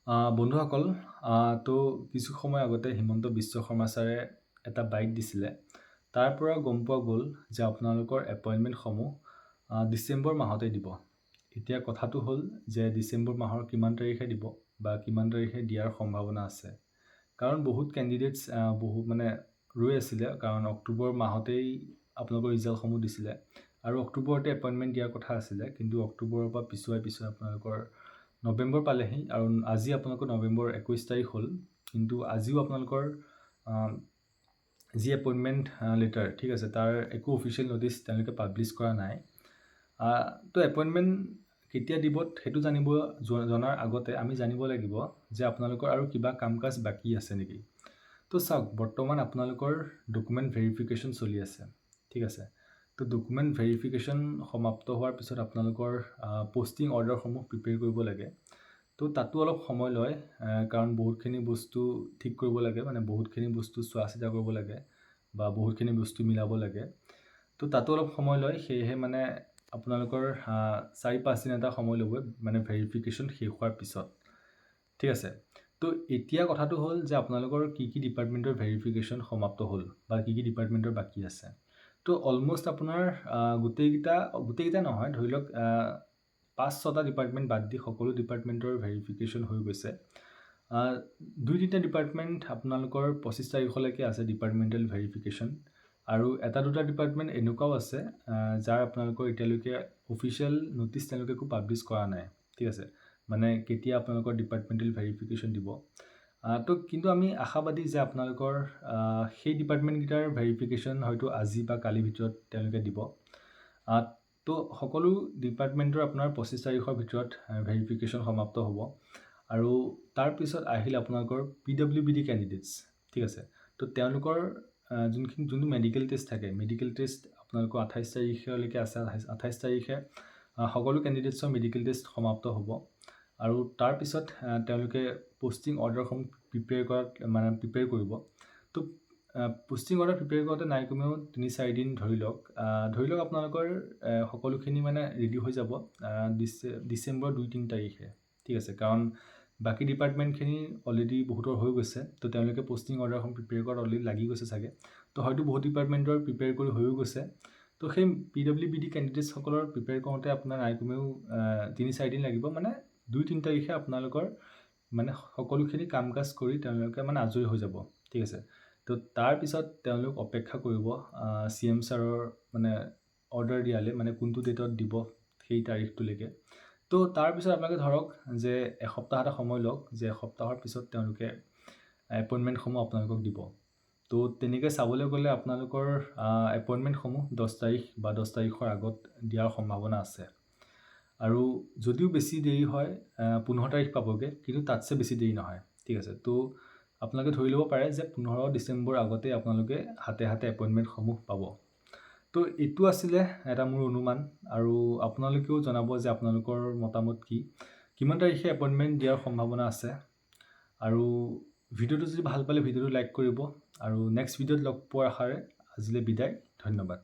বন্ধুসকল, তো কিছু সময় আগতে হিমন্ত বিশ্ব শৰ্মা ছাৰে এটা বাইট দিছিলে। তাৰ পৰা গম পোৱা গ'ল যে আপোনালোকৰ এপইণ্টমেণ্টসমূহ ডিচেম্বৰ মাহতে দিব। এতিয়া কথাটো হ'ল যে ডিচেম্বৰ মাহৰ কিমান তাৰিখে দিব বা কিমান তাৰিখে দিয়াৰ সম্ভাৱনা আছে। কাৰণ বহুত কেণ্ডিডেটছ ৰৈ আছিলে, কাৰণ অক্টোবৰ মাহতেই আপোনালোকৰ ৰিজাল্টসমূহ দিছিলে আৰু অক্টোবৰতে এপইণ্টমেণ্ট দিয়াৰ কথা আছিলে, কিন্তু অক্টোবৰৰ পৰা পিছুৱাই আপোনালোকৰ নৱেম্বৰ পালেহি আৰু আজি আপোনালোকৰ নৱেম্বৰ 21 তাৰিখ হ'ল, কিন্তু আজিও আপোনালোকৰ যি এপইণ্টমেণ্ট লেটাৰ, ঠিক আছে, তাৰ একো অফিচিয়েল ন'টিছ তেওঁলোকে পাব্লিছ কৰা নাই। তো এপইণ্টমেণ্ট কেতিয়া দিব সেইটো জনাৰ আগতে আমি জানিব লাগিব যে আপোনালোকৰ আৰু কিবা কাম কাজ বাকী আছে নেকি। তো চাওক, বৰ্তমান আপোনালোকৰ ডকুমেণ্ট ভেৰিফিকেশ্যন চলি আছে, ঠিক আছে। তো ডকুমেণ্ট ভেৰিফিকেশ্যন সমাপ্ত হোৱাৰ পিছত আপোনালোকৰ পষ্টিং অৰ্ডাৰসমূহ প্ৰিপেয়াৰ কৰিব লাগে। তো তাতো অলপ সময় লয়, কাৰণ বহুতখিনি বস্তু ঠিক কৰিব লাগে, বহুতখিনি বস্তু চোৱা চিতা কৰিব লাগে বা বহুতখিনি বস্তু মিলাব লাগে। তো তাতো অলপ সময় লয়, সেয়েহে আপোনালোকৰ 4-5 দিন এটা সময় ল'ব ভেৰিফিকেশ্যন শেষ হোৱাৰ পিছত, ঠিক আছে। তো এতিয়া কথাটো হ'ল যে আপোনালোকৰ কি ডিপাৰ্টমেণ্টৰ ভেৰিফিকেশ্যন সমাপ্ত হ'ল বা কি ডিপাৰ্টমেণ্টৰ বাকী আছে। তো অলম'ষ্ট আপোনাৰ গোটেইকেইটা নহয়, ধৰি লওক 5-6টা ডিপাৰ্টমেণ্ট বাদ দি সকলো ডিপাৰ্টমেণ্টৰ ভেৰিফিকেশ্যন হৈ গৈছে। 2-3টা ডিপাৰ্টমেণ্ট আপোনালোকৰ 25 তাৰিখলৈকে আছে ডিপাৰ্টমেণ্টেল ভেৰিফিকেশ্যন, আৰু 1-2টা ডিপাৰ্টমেণ্ট এনেকুৱাও আছে যাৰ আপোনালোকৰ এতিয়ালৈকে অফিচিয়েল ন'টিছ তেওঁলোকে একো পাব্লিছ কৰা নাই, ঠিক আছে, কেতিয়া আপোনালোকৰ ডিপাৰ্টমেণ্টেল ভেৰিফিকেশ্যন দিব। তো কিন্তু আমি আশাবাদী যে আপোনালোকৰ সেই ডিপাৰ্টমেণ্টকেইটাৰ ভেৰিফিকেশ্যন হয়তো আজি বা কালিৰ ভিতৰত তেওঁলোকে দিব। তো সকলো ডিপাৰ্টমেণ্টৰ আপোনাৰ 25 তাৰিখৰ ভিতৰত ভেৰিফিকেশ্যন সমাপ্ত হ'ব, আৰু তাৰপিছত আহিল আপোনালোকৰ PWBD কেণ্ডিডেটছ, ঠিক আছে। তো তেওঁলোকৰ যোনটো মেডিকেল টেষ্ট থাকে, মেডিকেল টেষ্ট আপোনালোকৰ 28 তাৰিখলৈকে আছে। 28 তাৰিখে সকলো কেণ্ডিডেটছৰ মেডিকেল টেষ্ট সমাপ্ত হ'ব, আৰু তাৰপিছত তেওঁলোকে পষ্টিং অৰ্ডাৰসমূহ প্ৰিপেয়াৰ কৰিব। তো পষ্টিং অৰ্ডাৰ প্ৰিপেয়াৰ কৰোঁতে নাই কমেও 3-4 দিন ধৰি লওক আপোনালোকৰ সকলোখিনি ৰেডি হৈ যাব ডিচেম্বৰ 2-3 তাৰিখে, ঠিক আছে। কাৰণ বাকী ডিপাৰ্টমেণ্টখিনি অলৰেডি বহুতৰ হৈ গৈছে, তো তেওঁলোকে পষ্টিং অৰ্ডাৰসমূহ প্ৰিপেয়াৰ কৰাত অলৰেডি লাগি গৈছে চাগে। তো হয়তো বহুত ডিপাৰ্টমেণ্টৰ প্ৰিপেয়াৰ কৰি হৈও গৈছে। তো সেই PWBD কেণ্ডিডেটছসকলৰ প্ৰিপেয়াৰ কৰোঁতে আপোনাৰ নাই কমেও 3-4 দিন লাগিব, 2-3 তাৰিখে আপোনালোকৰ সকলোখিনি কাম কাজ কৰি তেওঁলোকে আজৰি হৈ যাব, ঠিক আছে। তো তাৰপিছত তেওঁলোক অপেক্ষা কৰিব CM ছাৰৰ অৰ্ডাৰ দিয়ালে, কোনটো ডেটত দিব সেই তাৰিখটোলৈকে। তো তাৰপিছত আপোনালোকে ধৰক যে এসপ্তাহ এটা সময় লওক, যে এসপ্তাহৰ পিছত তেওঁলোকে এপইণ্টমেণ্টসমূহ আপোনালোকক দিব। তো তেনেকৈ চাবলৈ গ'লে আপোনালোকৰ এপইণ্টমেণ্টসমূহ 10 তাৰিখ বা 10 তাৰিখৰ আগত দিয়াৰ সম্ভাৱনা আছে, আৰু যদিও বেছি দেৰি হয় 15 তাৰিখ পাবগৈ, কিন্তু তাতছে বেছি দেৰি নহয়, ঠিক আছে। তো আপোনালোকে ধৰি ল'ব পাৰে যে 15 ডিচেম্বৰ আগতে আপোনালোকে হাতে এপইণ্টমেণ্টসমূহ পাব। তো এইটো আছিলে এটা মোৰ অনুমান, আৰু আপোনালোকেও জনাব যে আপোনালোকৰ মতামত কিমান তাৰিখে এপইণ্টমেণ্ট দিয়াৰ সম্ভাৱনা আছে। আৰু ভিডিঅ'টো যদি ভাল পালে ভিডিঅ'টো লাইক কৰিব, আৰু নেক্সট ভিডিঅ'ত লগ পোৱাৰ আশাৰে আজিলৈ বিদায়, ধন্যবাদ।